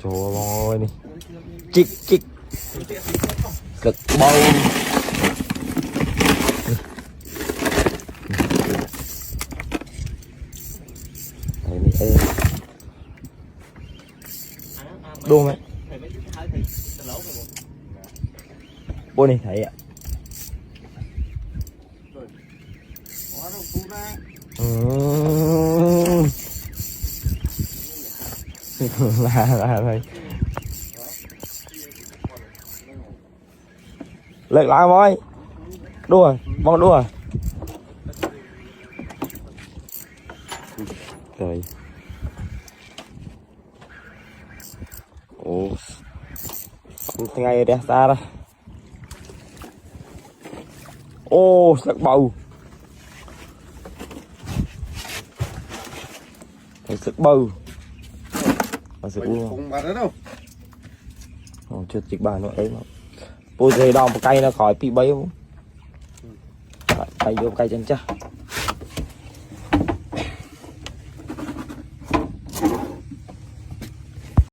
trời ơi đi chích chích cực bầu đấy đi ê đua mày bố này thấy ạ là thôi lệch lại mày đua bong đua rồi ồ ngày đẹp ra đây ô sắc bầu thấy sức bầu và sức uống chưa chích bà nữa ấy mà bôi dây đo một cây nó khỏi bị bấy không tay vô cây chân chắc